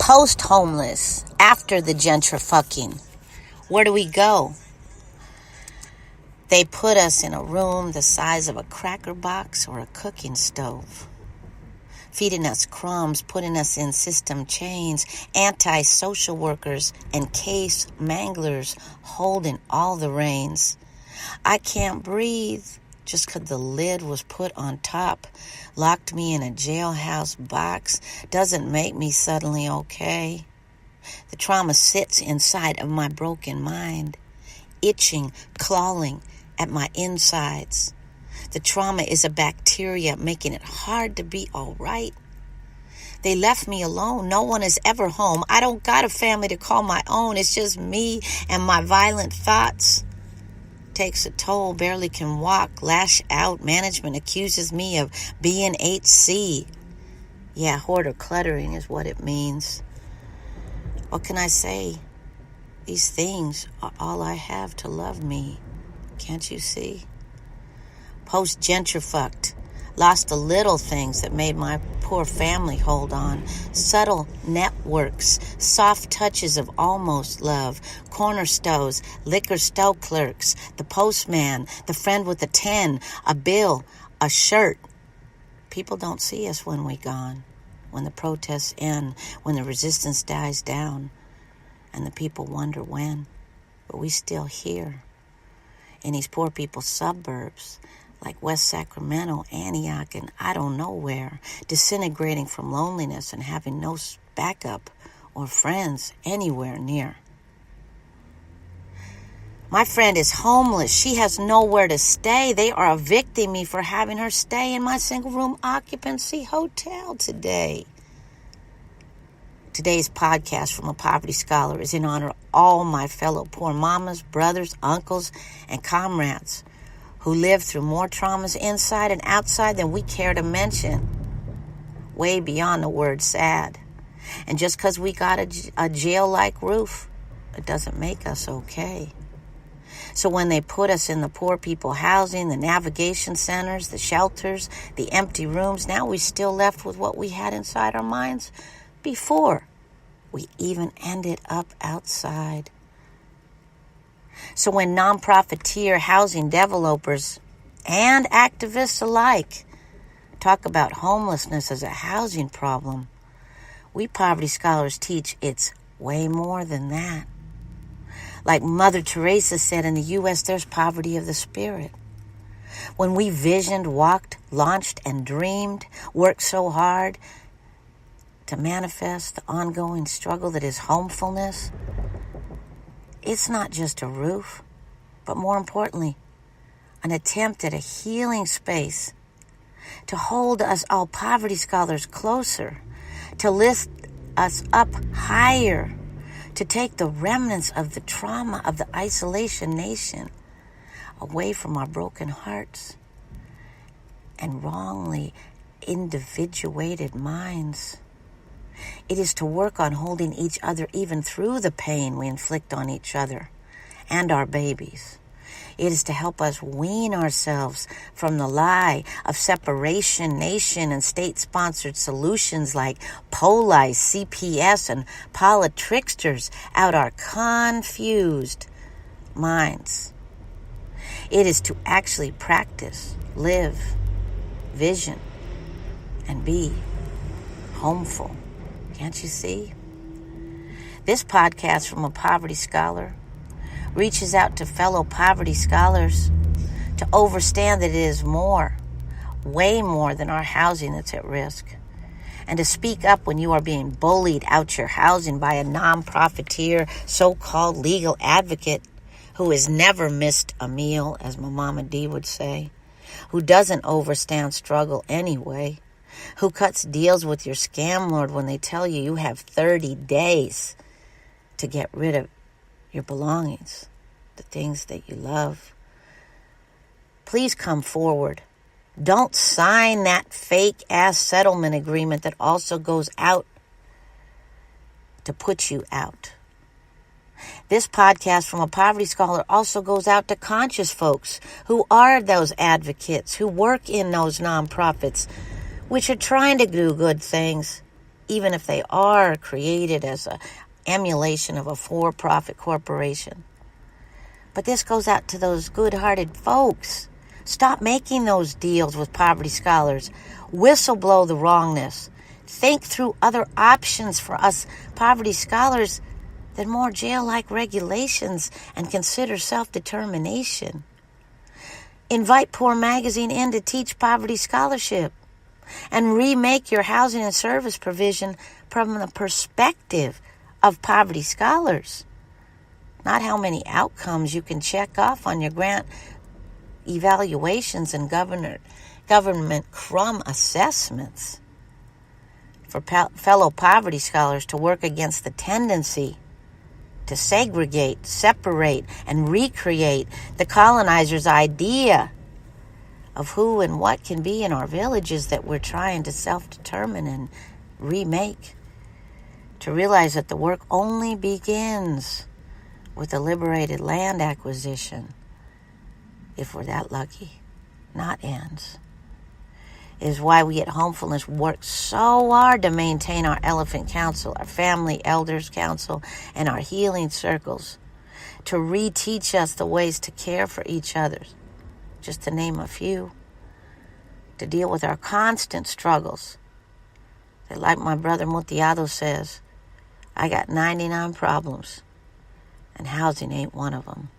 Post-homeless, after the gentrifucking, where do we go? They put us in a room the size of a cracker box or a cooking stove, feeding us crumbs, putting us in system chains, anti-social workers and case manglers holding all the reins. I can't breathe just because the lid was put on top, locked me in a jailhouse box, doesn't make me suddenly okay. The trauma sits inside of my broken mind, itching, clawing at my insides. The trauma is a bacteria making it hard to be all right. They left me alone. No one is ever home. I don't got a family to call my own. It's just me and my violent thoughts. Takes a toll, barely can walk, lash out. Management accuses me of being HC. Yeah, hoarder cluttering is what it means. What can I say? These things are all I have to love me. Can't you see? Post-gentrifucked. Lost the little things that made my poor family hold on. Subtle networks, soft touches of almost love. Corner stores, liquor store clerks, the postman, the friend with a 10, a bill, a shirt. People don't see us when we're gone, when the protests end, when the resistance dies down, and the people wonder when. But we still here in these poor people's suburbs, like West Sacramento, Antioch, and I don't know where, disintegrating from loneliness and having no backup or friends anywhere near. My friend is homeless. She has nowhere to stay. They are evicting me for having her stay in my single-room occupancy hotel today. Today's podcast from a poverty scholar is in honor of all my fellow poor mamas, brothers, uncles, and comrades who live through more traumas inside and outside than we care to mention, way beyond the word sad. And just because we got a jail-like roof, it doesn't make us okay. So when they put us in the poor people housing, the navigation centers, the shelters, the empty rooms, now we're still left with what we had inside our minds before we even ended up outside. So when non-profiteer housing developers and activists alike talk about homelessness as a housing problem, we poverty scholars teach it's way more than that. Like Mother Teresa said, in the U.S., there's poverty of the spirit. When we visioned, walked, launched, and dreamed, worked so hard to manifest the ongoing struggle that is homefulness, it's not just a roof, but more importantly, an attempt at a healing space to hold us all poverty scholars closer, to lift us up higher, to take the remnants of the trauma of the isolation nation away from our broken hearts and wrongly individuated minds. It is to work on holding each other even through the pain we inflict on each other and our babies. It is to help us wean ourselves from the lie of separation, nation, and state-sponsored solutions like police, CPS, and politricksters out our confused minds. It is to actually practice, live, vision, and be homeful. Can't you see? This podcast from a poverty scholar reaches out to fellow poverty scholars to understand that it is more, way more than our housing that's at risk, and to speak up when you are being bullied out your housing by a non-profiteer, so-called legal advocate who has never missed a meal, as my Mama D would say, who doesn't understand struggle anyway, who cuts deals with your scam lord when they tell you have 30 days to get rid of your belongings, the things that you love. Please come forward. Don't sign that fake-ass settlement agreement that also goes out to put you out. This podcast from a poverty scholar also goes out to conscious folks who are those advocates, who work in those nonprofits, which are trying to do good things, even if they are created as an emulation of a for-profit corporation. But this goes out to those good-hearted folks. Stop making those deals with poverty scholars. Whistleblow the wrongness. Think through other options for us poverty scholars than more jail-like regulations, and consider self-determination. Invite Poor Magazine in to teach Poverty Scholarship and remake your housing and service provision from the perspective of poverty scholars, not how many outcomes you can check off on your grant evaluations and government crumb assessments. For fellow poverty scholars to work against the tendency to segregate, separate, and recreate the colonizers' idea of who and what can be in our villages that we're trying to self-determine and remake. To realize that the work only begins with a liberated land acquisition, if we're that lucky, not ends, is why we at Homefulness work so hard to maintain our Elephant Council, our Family Elders Council, and our healing circles, to reteach us the ways to care for each other, just to name a few, to deal with our constant struggles. That, like my brother Muteado says, I got 99 problems, and housing ain't one of them.